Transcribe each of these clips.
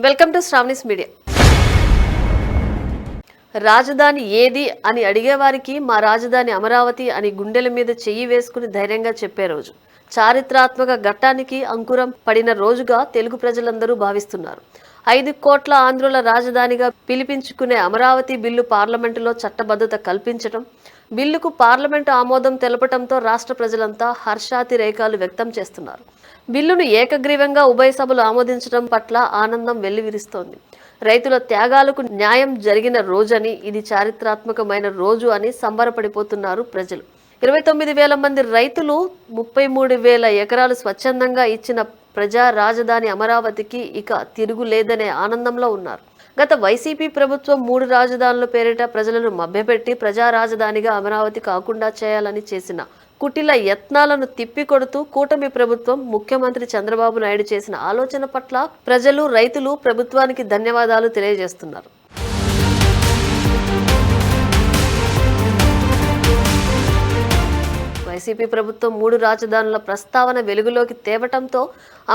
Welcome to Sravani's media. రాజధాని ఏది అని అడిగేవారికి మా రాజధాని అమరావతి అని గుండెల మీద చెయ్యి వేసుకుని ధైర్యంగా చెప్పే రోజు, చారిత్రాత్మక ఘట్టానికి అంకురం పడిన రోజుగా తెలుగు ప్రజలందరూ భావిస్తున్నారు. 5 కోట్ల ఆంధ్రుల రాజధానిగా పిలిపించుకునే అమరావతి బిల్లు పార్లమెంటులో చట్టబద్ధత కల్పించడం, బిల్లుకు పార్లమెంటు ఆమోదం తెలపడంతో రాష్ట్ర ప్రజలంతా హర్షాతిరేకాలు వ్యక్తం చేస్తున్నారు. బిల్లును ఏకగ్రీవంగా ఉభయ సభలు ఆమోదించడం పట్ల ఆనందం వెల్లివిరుస్తోంది. రైతుల త్యాగాలకు న్యాయం జరిగిన రోజని, ఇది చారిత్రాత్మకమైన రోజు అని సంబరపడిపోతున్నారు ప్రజలు. 29,000 మంది రైతులు 33,000 ఎకరాలు స్వచ్ఛందంగా ఇచ్చిన ప్రజా రాజధాని అమరావతికి ఇక తిరుగులేదనే ఆనందంలో ఉన్నారు. గత వైసీపీ ప్రభుత్వం 3 రాజధానుల పేరిట ప్రజలను మభ్యపెట్టి ప్రజా రాజధానిగా అమరావతి కాకుండా చేయాలని చేసిన కుటిల యత్నాలను తిప్పికొడుతూ కూటమి ప్రభుత్వం, ముఖ్యమంత్రి చంద్రబాబు నాయుడు చేసిన ఆలోచన పట్ల ప్రజలు, రైతులు ప్రభుత్వానికి ధన్యవాదాలు తెలియజేస్తున్నారు. వైసీపీ ప్రభుత్వం 3 రాజధానుల ప్రస్తావన వెలుగులోకి తేవటంతో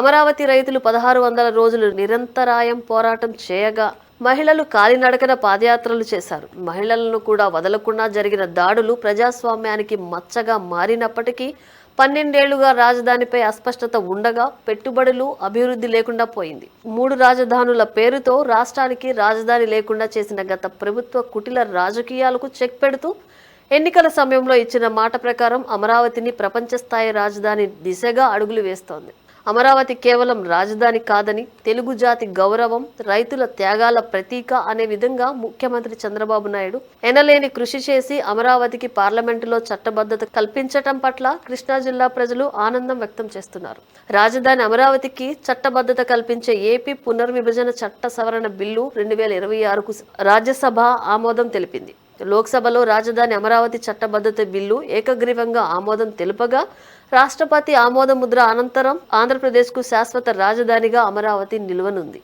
అమరావతి రైతులు 1600 రోజులు నిరంతరాయం పోరాటం చేయగా, మహిళలు కాలినడకన పాదయాత్రలు చేశారు. మహిళలను కూడా వదలకుండా జరిగిన దాడులు ప్రజాస్వామ్యానికి మచ్చగా మారినప్పటికీ 12 ఏళ్లుగా రాజధానిపై అస్పష్టత ఉండగా, పెట్టుబడులు, అభివృద్ధి లేకుండా పోయింది. 3 రాజధానుల పేరుతో రాష్ట్రానికి రాజధాని లేకుండా చేసిన గత ప్రభుత్వ కుటిల రాజకీయాలకు చెక్ పెడుతూ ఎన్నికల సమయంలో ఇచ్చిన మాట ప్రకారం అమరావతిని ప్రపంచ స్థాయి రాజధాని దిశగా అడుగులు వేస్తోంది. అమరావతి కేవలం రాజధాని కాదని, తెలుగు జాతి గౌరవం, రైతుల త్యాగాల ప్రతీక అనే విధంగా ముఖ్యమంత్రి చంద్రబాబు నాయుడు ఎనలేని కృషి చేసి అమరావతికి పార్లమెంటులో చట్టబద్ధత కల్పించటం పట్ల కృష్ణా జిల్లా ప్రజలు ఆనందం వ్యక్తం చేస్తున్నారు. రాజధాని అమరావతికి చట్టబద్ధత కల్పించే ఏపీ పునర్విభజన చట్ట సవరణ బిల్లు 2026కు రాజ్యసభ ఆమోదం తెలిపింది. లోక్సభలో రాజధాని అమరావతి చట్టబద్ధత బిల్లు ఏకగ్రీవంగా ఆమోదం తెలుపగా, రాష్ట్రపతి ఆమోద ముద్ర అనంతరం ఆంధ్రప్రదేశ్కు శాశ్వత రాజధానిగా అమరావతి నిలవనుంది.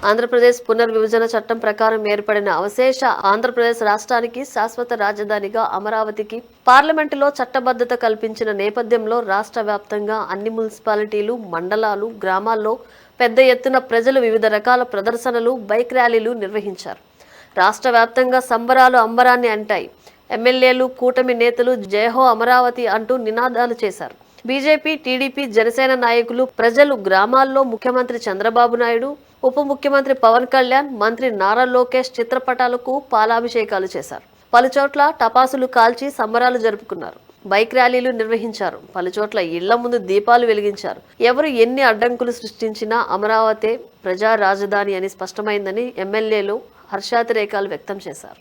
ఆంధ్రప్రదేశ్ పునర్విభజన చట్టం ప్రకారం ఏర్పడిన అవశేష ఆంధ్రప్రదేశ్ రాష్ట్రానికి శాశ్వత రాజధానిగా అమరావతికి పార్లమెంటులో చట్టబద్ధత కల్పించిన నేపథ్యంలో రాష్ట్ర వ్యాప్తంగా అన్ని మున్సిపాలిటీలు, మండలాలు, గ్రామాల్లో పెద్ద ఎత్తున ప్రజలు వివిధ రకాల ప్రదర్శనలు, బైక్ ర్యాలీలు నిర్వహించారు. రాష్ట్ర వ్యాప్తంగా సంబరాలు అంబరాన్ని అంటాయి. ఎమ్మెల్యేలు, కూటమి నేతలు జయహో అమరావతి అంటూ నినాదాలు చేశారు. బీజేపీ, టీడీపీ, జనసేన నాయకులు, ప్రజలు గ్రామాల్లో ముఖ్యమంత్రి చంద్రబాబు నాయుడు, ఉప ముఖ్యమంత్రి పవన్ కళ్యాణ్, మంత్రి నారా లోకేష్ చిత్రపటాలకు పాలాభిషేకాలు చేశారు. పలుచోట్ల టపాసులు కాల్చి సంబరాలు జరుపుకున్నారు. బైక్ ర్యాలీలు నిర్వహించారు. పలుచోట్ల ఇళ్ల ముందు దీపాలు వెలిగించారు. ఎవరు ఎన్ని అడ్డంకులు సృష్టించినా అమరావతి ప్రజా రాజధాని అని స్పష్టమైందని ఎమ్మెల్యేలు హర్షాతిరేకాలు వ్యక్తం చేశారు.